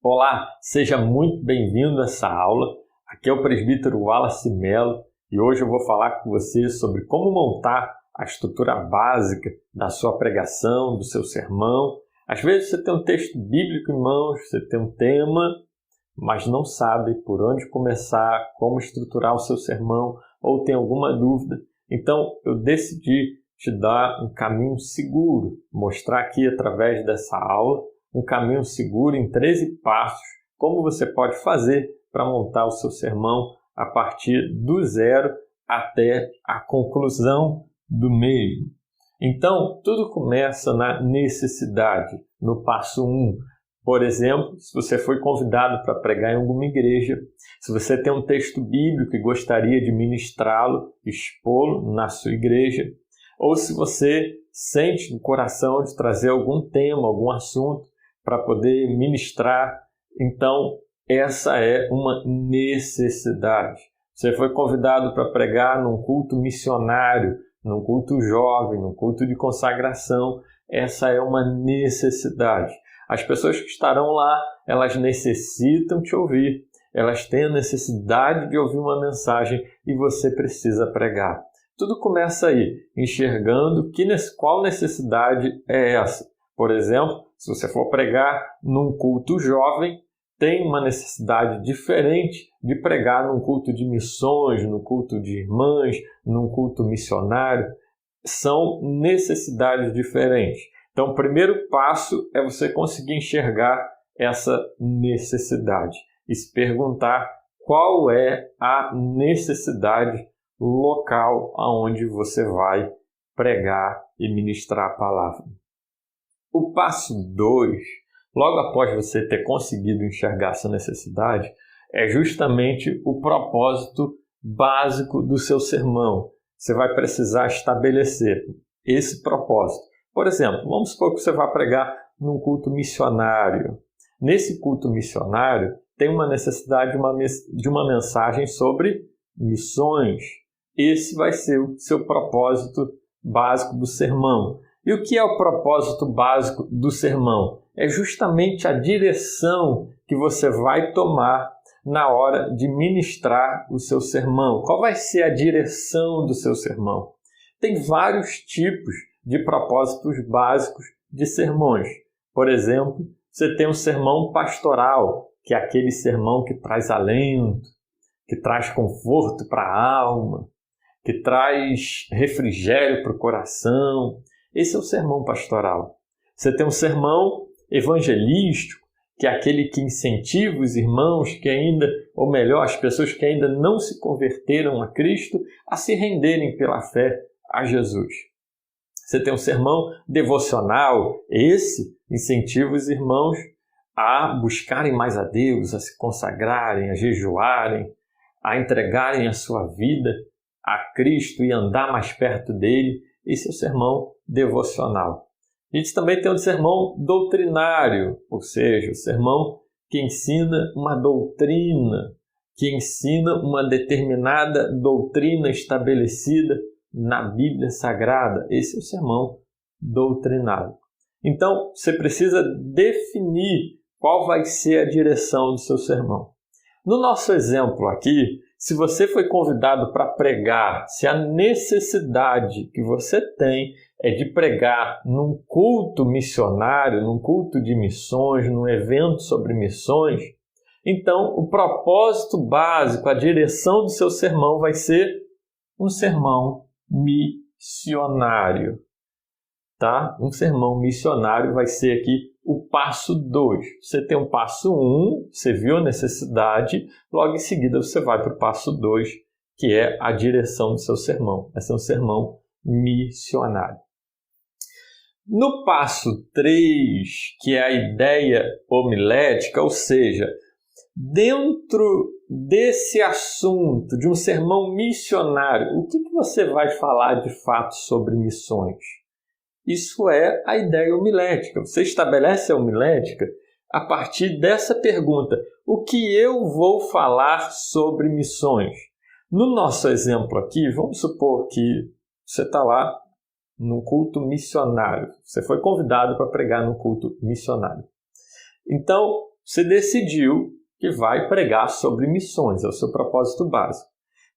Olá, seja muito bem-vindo a essa aula. Aqui é o presbítero Wallace Mello e hoje eu vou falar com você sobre como montar a estrutura básica da sua pregação, do seu sermão. Às vezes você tem um texto bíblico em mãos, você tem um tema, mas não sabe por onde começar, como estruturar o seu sermão ou tem alguma dúvida. Então eu decidi te dar um caminho seguro, mostrar aqui através dessa aula um caminho seguro em 13 passos, como você pode fazer para montar o seu sermão a partir do zero até a conclusão do mesmo. Então, tudo começa na necessidade, no passo 1. Por exemplo, se você foi convidado para pregar em alguma igreja, se você tem um texto bíblico e gostaria de ministrá-lo, expô-lo na sua igreja, ou se você sente no coração de trazer algum tema, algum assunto, para poder ministrar, então essa é uma necessidade. Você foi convidado para pregar num culto missionário, num culto jovem, num culto de consagração, essa é uma necessidade. As pessoas que estarão lá, elas necessitam te ouvir, elas têm a necessidade de ouvir uma mensagem e você precisa pregar. Tudo começa aí, enxergando qual necessidade é essa. Por exemplo, se você for pregar num culto jovem, tem uma necessidade diferente de pregar num culto de missões, num culto de irmãs, num culto missionário. São necessidades diferentes. Então, o primeiro passo é você conseguir enxergar essa necessidade e se perguntar qual é a necessidade local aonde você vai pregar e ministrar a palavra. O passo 2, logo após você ter conseguido enxergar essa necessidade, é justamente o propósito básico do seu sermão. Você vai precisar estabelecer esse propósito. Por exemplo, vamos supor que você vai pregar num culto missionário. Nesse culto missionário, tem uma necessidade de uma mensagem sobre missões. Esse vai ser o seu propósito básico do sermão. E o que é o propósito básico do sermão? É justamente a direção que você vai tomar na hora de ministrar o seu sermão. Qual vai ser a direção do seu sermão? Tem vários tipos de propósitos básicos de sermões. Por exemplo, você tem um sermão pastoral, que é aquele sermão que traz alento, que traz conforto para a alma, que traz refrigério para o coração. Esse é o sermão pastoral. Você tem um sermão evangelístico, que é aquele que incentiva os irmãos que ainda, ou melhor, as pessoas que ainda não se converteram a Cristo, a se renderem pela fé a Jesus. Você tem um sermão devocional, esse incentiva os irmãos a buscarem mais a Deus, a se consagrarem, a jejuarem, a entregarem a sua vida a Cristo e andar mais perto dele. Esse é o sermão devocional. A gente também tem um sermão doutrinário, ou seja, o sermão que ensina uma doutrina, que ensina uma determinada doutrina estabelecida na Bíblia Sagrada. Esse é o sermão doutrinário. Então, você precisa definir qual vai ser a direção do seu sermão. No nosso exemplo aqui, se você foi convidado para pregar, se a necessidade que você tem é de pregar num culto missionário, num culto de missões, num evento sobre missões, então o propósito básico, a direção do seu sermão vai ser um sermão missionário. Tá? Um sermão missionário vai ser aqui o passo 2. Você tem um passo 1, você viu a necessidade, logo em seguida você vai para o passo 2, que é a direção do seu sermão. Esse é um sermão missionário. No passo 3, que é a ideia homilética, ou seja, dentro desse assunto, de um sermão missionário, o que você vai falar de fato sobre missões? Isso é a ideia homilética. Você estabelece a homilética a partir dessa pergunta: o que eu vou falar sobre missões? No nosso exemplo aqui, vamos supor que você está lá num culto missionário. Você foi convidado para pregar num culto missionário. Então, você decidiu que vai pregar sobre missões, é o seu propósito básico.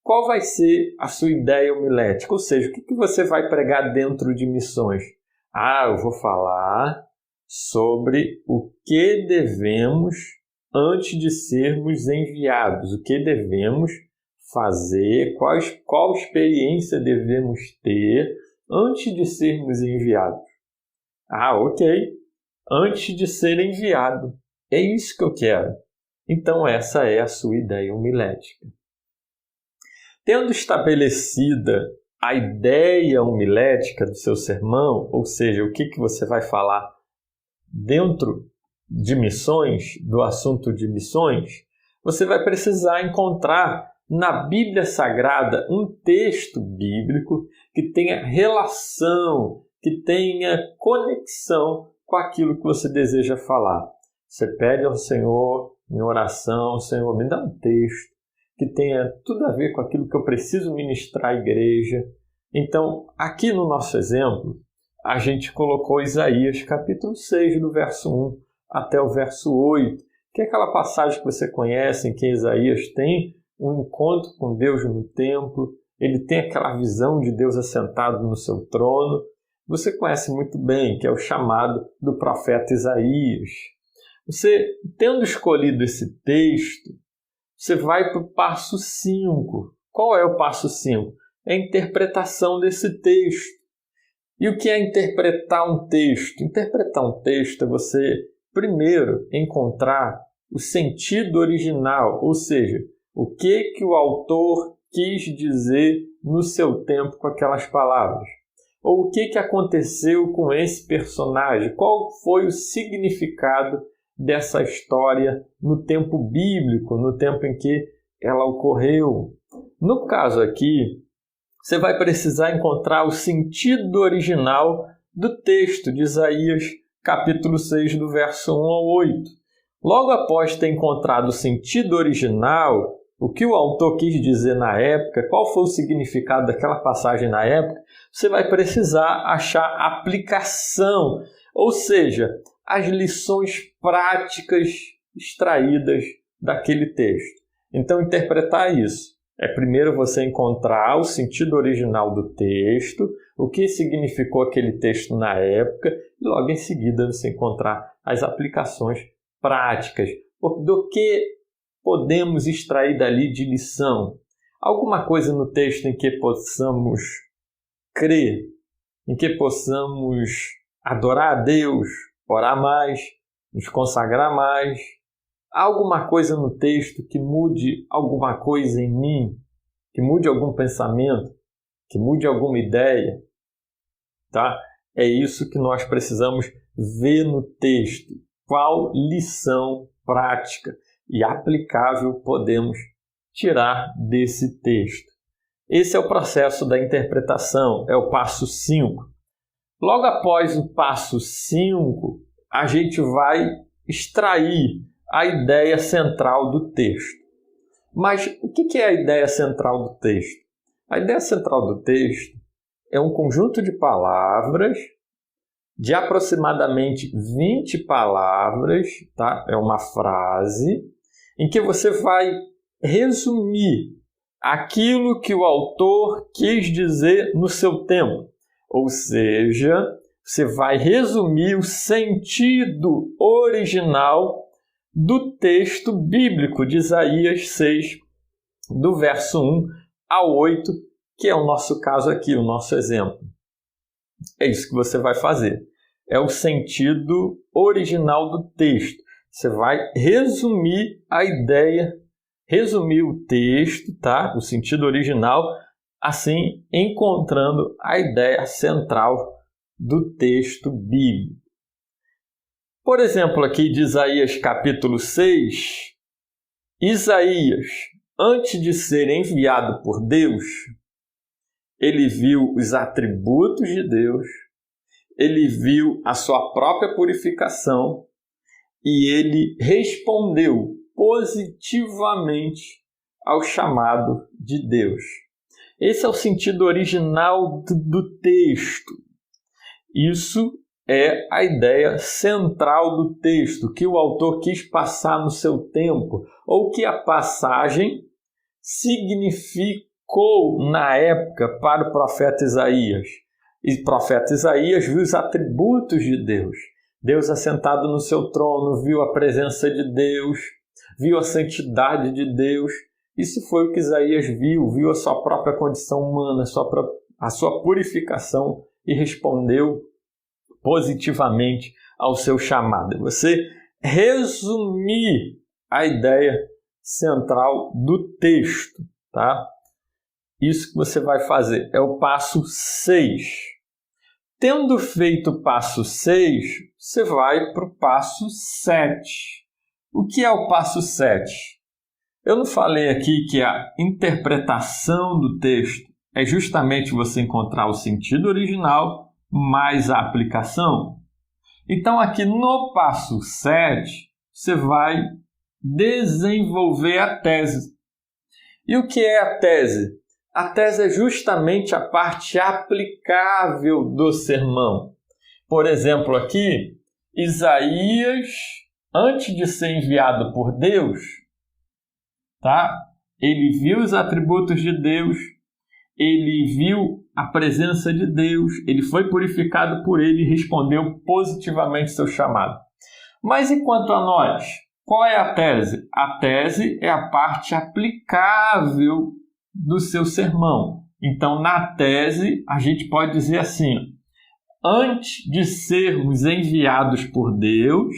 Qual vai ser a sua ideia homilética? Ou seja, o que você vai pregar dentro de missões? Eu vou falar sobre o que devemos antes de sermos enviados, o que devemos fazer, qual experiência devemos ter antes de sermos enviados. Ok, antes de ser enviado. É isso que eu quero. Então essa é a sua ideia homilética. Tendo estabelecida a ideia homilética do seu sermão, ou seja, o que você vai falar dentro de missões, do assunto de missões, você vai precisar encontrar na Bíblia Sagrada um texto bíblico que tenha relação, que tenha conexão com aquilo que você deseja falar. Você pede ao Senhor em oração: Senhor, me dá um texto que tenha tudo a ver com aquilo que eu preciso ministrar à igreja. Então, aqui no nosso exemplo, a gente colocou Isaías capítulo 6, do verso 1 até o verso 8, que é aquela passagem que você conhece, em que Isaías tem um encontro com Deus no templo, ele tem aquela visão de Deus assentado no seu trono. Você conhece muito bem, que é o chamado do profeta Isaías. Você, tendo escolhido esse texto, você vai para o passo 5. Qual é o passo 5? É a interpretação desse texto. E o que é interpretar um texto? Interpretar um texto é você, primeiro, encontrar o sentido original, ou seja, o que o autor quis dizer no seu tempo com aquelas palavras. Ou o que aconteceu com esse personagem, qual foi o significado dessa história no tempo bíblico, no tempo em que ela ocorreu. No caso aqui, você vai precisar encontrar o sentido original do texto de Isaías, capítulo 6, do verso 1 ao 8. Logo após ter encontrado o sentido original, o que o autor quis dizer na época, qual foi o significado daquela passagem na época, você vai precisar achar aplicação, ou seja, as lições práticas extraídas daquele texto. Então, interpretar isso é primeiro você encontrar o sentido original do texto, o que significou aquele texto na época, e logo em seguida você encontrar as aplicações práticas. Do que podemos extrair dali de lição? Alguma coisa no texto em que possamos crer, em que possamos adorar a Deus, orar mais, nos consagrar mais. Há alguma coisa no texto que mude alguma coisa em mim, que mude algum pensamento, que mude alguma ideia, tá? É isso que nós precisamos ver no texto. Qual lição prática e aplicável podemos tirar desse texto? Esse é o processo da interpretação, é o passo 5. Logo após o passo 5, a gente vai extrair a ideia central do texto. Mas o que é a ideia central do texto? A ideia central do texto é um conjunto de palavras, de aproximadamente 20 palavras, tá? É uma frase, em que você vai resumir aquilo que o autor quis dizer no seu tempo. Ou seja, você vai resumir o sentido original do texto bíblico de Isaías 6, do verso 1 ao 8, que é o nosso caso aqui, o nosso exemplo. É isso que você vai fazer. É o sentido original do texto. Você vai resumir a ideia, resumir o texto, tá? O sentido original, assim encontrando a ideia central do texto bíblico. Por exemplo, aqui de Isaías capítulo 6, Isaías, antes de ser enviado por Deus, ele viu os atributos de Deus, ele viu a sua própria purificação e ele respondeu positivamente ao chamado de Deus. Esse é o sentido original do texto. Isso é a ideia central do texto, que o autor quis passar no seu tempo, ou que a passagem significou na época para o profeta Isaías. E o profeta Isaías viu os atributos de Deus. Deus assentado no seu trono, viu a presença de Deus, viu a santidade de Deus. Isso foi o que Isaías viu a sua própria condição humana, a sua purificação e respondeu positivamente ao seu chamado. Você resumir a ideia central do texto, tá? Isso que você vai fazer é o passo 6. Tendo feito o passo 6, você vai para o passo 7. O que é o passo 7? Eu não falei aqui que a interpretação do texto é justamente você encontrar o sentido original mais a aplicação? Então, aqui no passo 7, você vai desenvolver a tese. E o que é a tese? A tese é justamente a parte aplicável do sermão. Por exemplo, aqui, Isaías, antes de ser enviado por Deus, tá? Ele viu os atributos de Deus, ele viu a presença de Deus, ele foi purificado por ele e respondeu positivamente seu chamado. Mas e quanto a nós? Qual é a tese? A tese é a parte aplicável do seu sermão. Então, na tese, a gente pode dizer assim: antes de sermos enviados por Deus,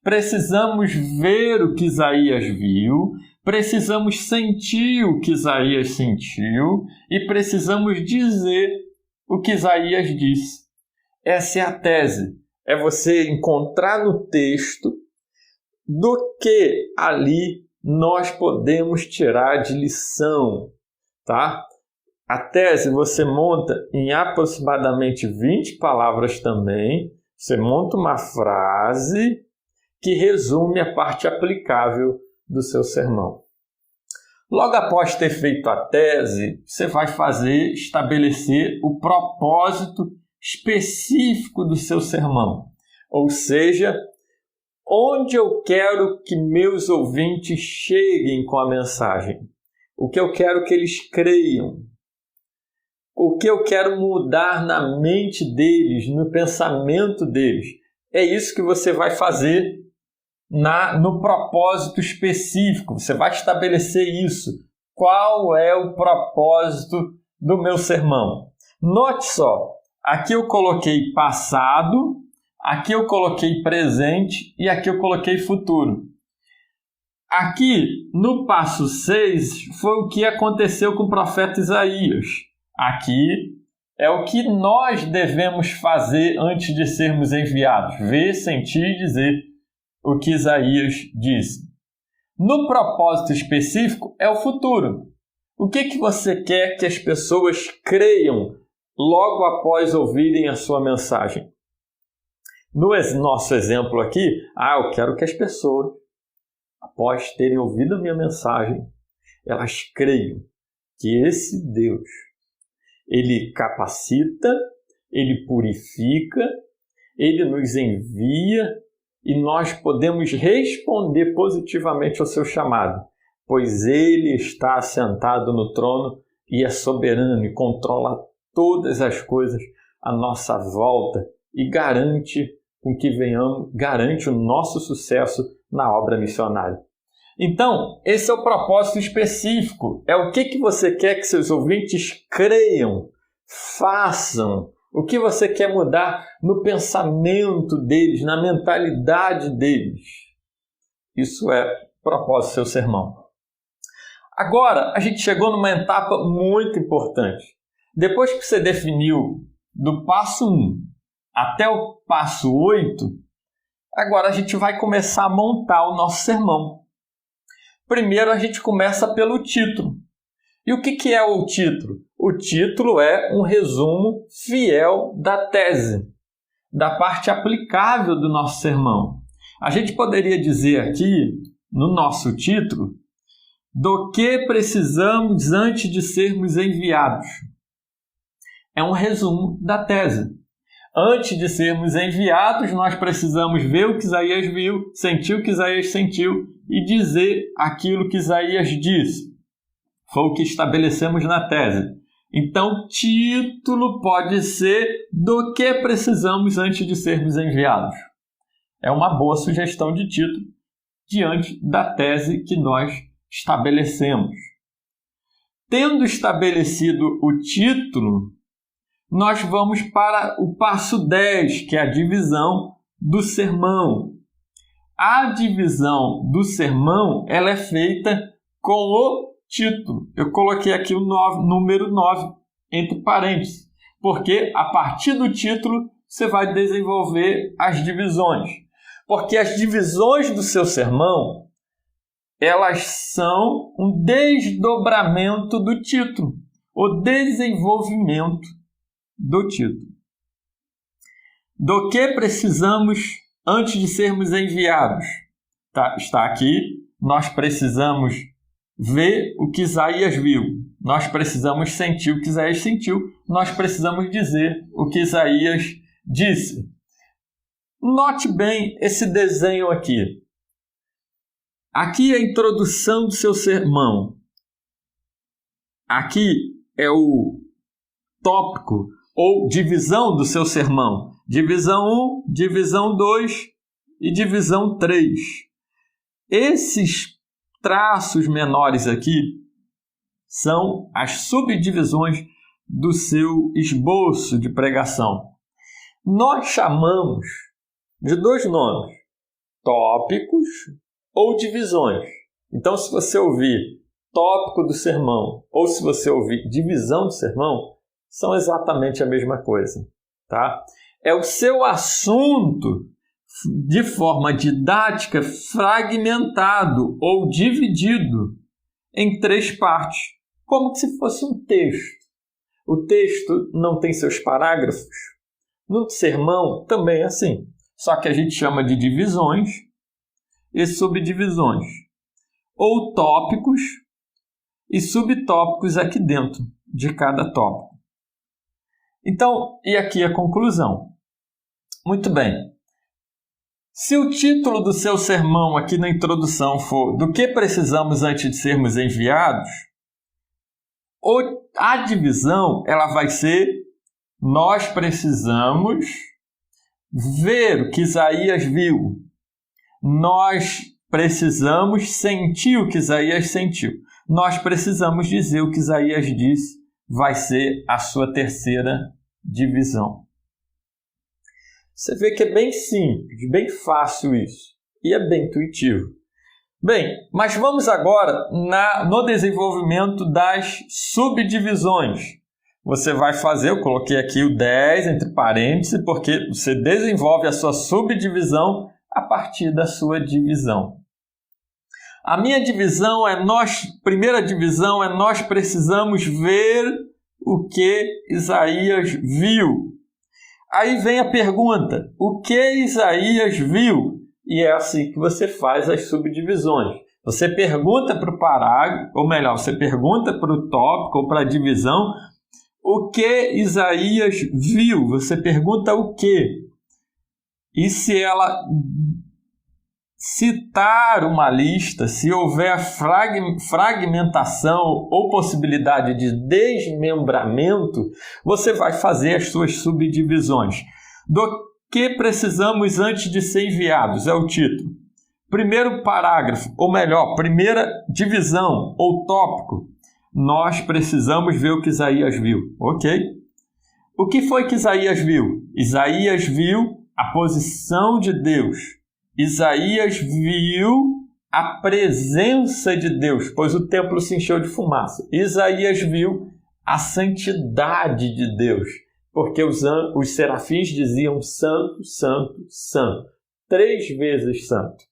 precisamos ver o que Isaías viu, precisamos sentir o que Isaías sentiu e precisamos dizer o que Isaías disse. Essa é a tese. É você encontrar no texto do que ali nós podemos tirar de lição, tá? A tese você monta em aproximadamente 20 palavras também. Você monta uma frase que resume a parte aplicável do seu sermão. Logo após ter feito a tese, você vai estabelecer o propósito específico do seu sermão. Ou seja, onde eu quero que meus ouvintes cheguem com a mensagem. O que eu quero que eles creiam. O que eu quero mudar na mente deles, no pensamento deles. É isso que você vai fazer no propósito específico. Você vai estabelecer isso. Qual é o propósito do meu sermão? Note só, aqui eu coloquei passado, aqui eu coloquei presente e aqui eu coloquei futuro. Aqui, no passo 6, foi o que aconteceu com o profeta Isaías. Aqui é o que nós devemos fazer antes de sermos enviados. Ver, sentir e dizer o que Isaías disse. No propósito específico é o futuro. O que você quer que as pessoas creiam logo após ouvirem a sua mensagem? No nosso exemplo aqui, eu quero que as pessoas, após terem ouvido a minha mensagem, elas creiam que esse Deus, ele capacita, ele purifica, ele nos envia e nós podemos responder positivamente ao seu chamado, pois ele está assentado no trono e é soberano e controla todas as coisas à nossa volta e garante o nosso sucesso na obra missionária. Então, esse é o propósito específico. É o que você quer que seus ouvintes creiam, façam. O que você quer mudar no pensamento deles, na mentalidade deles. Isso é o propósito do seu sermão. Agora, a gente chegou numa etapa muito importante. Depois que você definiu do passo 1 até o passo 8, agora a gente vai começar a montar o nosso sermão. Primeiro a gente começa pelo título. E o que é o título? O título é um resumo fiel da tese, da parte aplicável do nosso sermão. A gente poderia dizer aqui, no nosso título, do que precisamos antes de sermos enviados. É um resumo da tese. Antes de sermos enviados, nós precisamos ver o que Isaías viu, sentir o que Isaías sentiu e dizer aquilo que Isaías disse. Foi o que estabelecemos na tese. Então, título pode ser do que precisamos antes de sermos enviados. É uma boa sugestão de título diante da tese que nós estabelecemos. Tendo estabelecido o título, nós vamos para o passo 10, que é a divisão do sermão. A divisão do sermão ela é feita com o título. Eu coloquei aqui o número 9 entre parênteses, porque a partir do título você vai desenvolver as divisões. Porque as divisões do seu sermão, elas são um desdobramento do título, o desenvolvimento do título. Do que precisamos antes de sermos enviados? Está aqui, nós precisamos ver o que Isaías viu, nós precisamos sentir o que Isaías sentiu, nós precisamos dizer o que Isaías disse. Note bem esse desenho aqui. Aqui é a introdução do seu sermão. Aqui é o tópico ou divisão do seu sermão. Divisão 1, divisão 2 e divisão 3. Esses traços menores aqui são as subdivisões do seu esboço de pregação. Nós chamamos de dois nomes, tópicos ou divisões. Então, se você ouvir tópico do sermão ou se você ouvir divisão do sermão, são exatamente a mesma coisa, tá? É o seu assunto de forma didática fragmentado ou dividido em 3 partes, como se fosse um texto. O texto não tem seus parágrafos. No sermão também é assim, só que a gente chama de divisões e subdivisões, ou tópicos e subtópicos aqui dentro de cada tópico. Então, e aqui a conclusão. Muito bem. Se o título do seu sermão aqui na introdução for do que precisamos antes de sermos enviados, a divisão ela vai ser nós precisamos ver o que Isaías viu. Nós precisamos sentir o que Isaías sentiu. Nós precisamos dizer o que Isaías disse. Vai ser a sua terceira divisão. Você vê que é bem simples, bem fácil isso. E é bem intuitivo. Bem, mas vamos agora no desenvolvimento das subdivisões. Você vai fazer, eu coloquei aqui o 10 entre parênteses, porque você desenvolve a sua subdivisão a partir da sua divisão. A minha divisão primeira divisão é nós precisamos ver o que Isaías viu. Aí vem a pergunta, o que Isaías viu? E é assim que você faz as subdivisões. Você pergunta para o parágrafo, ou melhor, você pergunta para o tópico ou para a divisão, o que Isaías viu? Você pergunta o quê? E se ela citar uma lista, se houver fragmentação ou possibilidade de desmembramento, você vai fazer as suas subdivisões. Do que precisamos antes de ser enviados? É o título. Primeiro parágrafo, ou melhor, primeira divisão ou tópico, nós precisamos ver o que Isaías viu, ok? O que foi que Isaías viu? Isaías viu a posição de Deus. Isaías viu a presença de Deus, pois o templo se encheu de fumaça. Isaías viu a santidade de Deus, porque os serafins diziam santo, santo, santo, 3 vezes santo.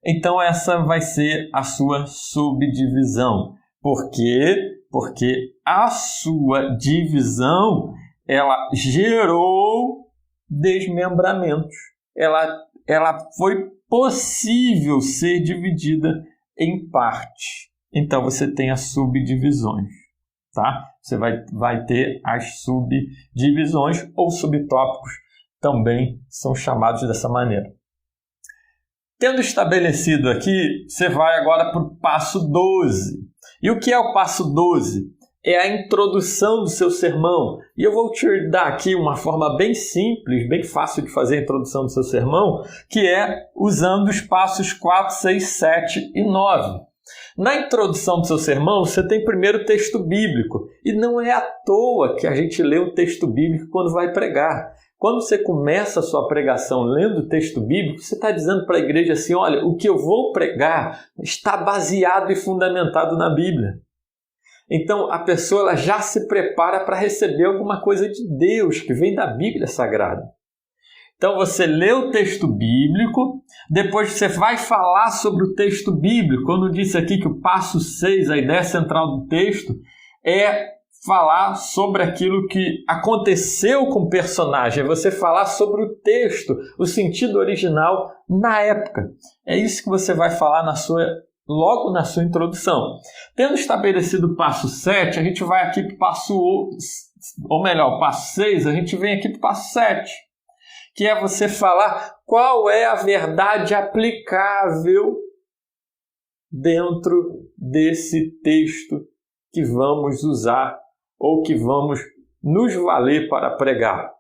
Então essa vai ser a sua subdivisão. Por quê? Porque a sua divisão, ela gerou desmembramentos. Ela foi possível ser dividida em partes. Então você tem as subdivisões, tá? Você vai ter as subdivisões ou subtópicos, também são chamados dessa maneira. Tendo estabelecido aqui, você vai agora para o passo 12. E o que é o passo 12? É a introdução do seu sermão. E eu vou te dar aqui uma forma bem simples, bem fácil de fazer a introdução do seu sermão, que é usando os passos 4, 6, 7 e 9. Na introdução do seu sermão, você tem primeiro o texto bíblico. E não é à toa que a gente lê o texto bíblico quando vai pregar. Quando você começa a sua pregação lendo o texto bíblico, você está dizendo para a igreja assim, olha, o que eu vou pregar está baseado e fundamentado na Bíblia. Então, a pessoa ela já se prepara para receber alguma coisa de Deus, que vem da Bíblia Sagrada. Então, você lê o texto bíblico, depois você vai falar sobre o texto bíblico. Quando eu disse aqui que o passo 6, a ideia central do texto, é falar sobre aquilo que aconteceu com o personagem, é você falar sobre o texto, o sentido original na época. É isso que você vai falar logo na sua introdução. Tendo estabelecido o passo 7, a gente vai aqui para o passo 6, a gente vem aqui para o passo 7, que é você falar qual é a verdade aplicável dentro desse texto que vamos usar ou que vamos nos valer para pregar.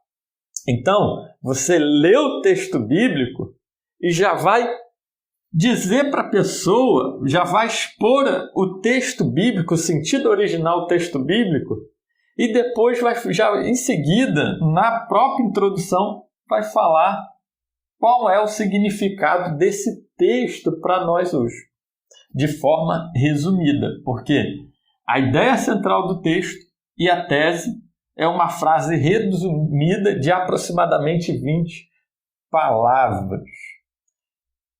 Então, você lê o texto bíblico e já vai dizer para a pessoa, já vai expor o texto bíblico, o sentido original do texto bíblico, e depois já em seguida, na própria introdução, vai falar qual é o significado desse texto para nós hoje, de forma resumida, porque a ideia central do texto e a tese é uma frase resumida de aproximadamente 20 palavras.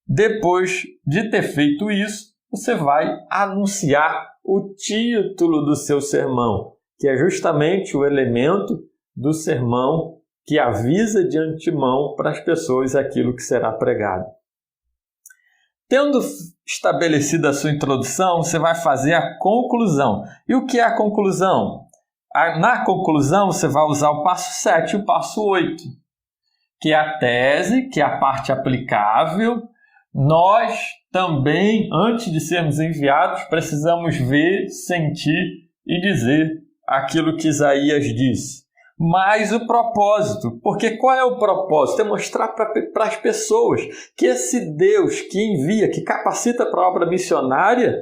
Depois de ter feito isso, você vai anunciar o título do seu sermão, que é justamente o elemento do sermão que avisa de antemão para as pessoas aquilo que será pregado. Tendo estabelecido a sua introdução, você vai fazer a conclusão. E o que é a conclusão? Na conclusão, você vai usar o passo 7 e o passo 8, que é a tese, que é a parte aplicável. Nós também, antes de sermos enviados, precisamos ver, sentir e dizer aquilo que Isaías disse. Mas o propósito, porque qual é o propósito? É mostrar para as pessoas que esse Deus que envia, que capacita para a obra missionária,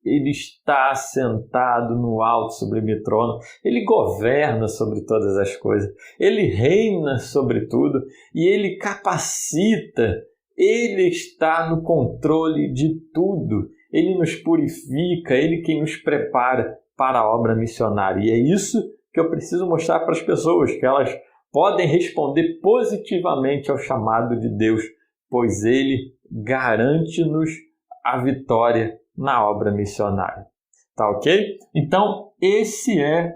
ele está sentado no alto sublime trono, ele governa sobre todas as coisas, ele reina sobre tudo e ele capacita, ele está no controle de tudo, ele nos purifica, ele quem nos prepara para a obra missionária. E é isso que eu preciso mostrar para as pessoas, que elas podem responder positivamente ao chamado de Deus, pois ele garante-nos a vitória na obra missionária. Tá ok? Então, esse é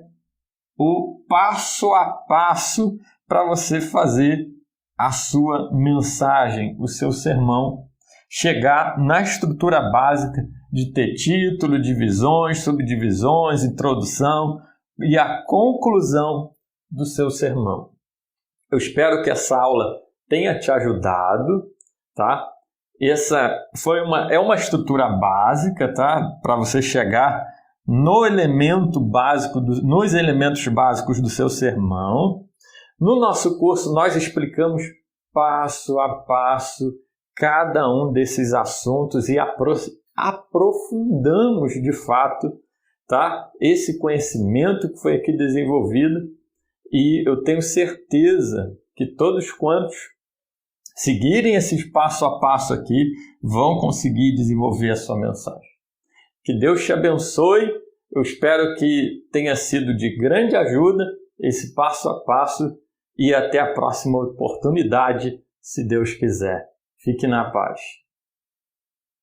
o passo a passo para você fazer a sua mensagem, o seu sermão, chegar na estrutura básica de ter título, divisões, subdivisões, introdução e a conclusão do seu sermão. Eu espero que essa aula tenha te ajudado, tá? Essa é uma estrutura básica, tá? Para você chegar nos elementos básicos do seu sermão. No nosso curso, nós explicamos passo a passo cada um desses assuntos e aprofundamos de fato, tá? Esse conhecimento que foi aqui desenvolvido, e eu tenho certeza que todos quantos seguirem esse passo a passo aqui vão conseguir desenvolver a sua mensagem. Que Deus te abençoe. Eu espero que tenha sido de grande ajuda esse passo a passo e até a próxima oportunidade, se Deus quiser. Fique na paz.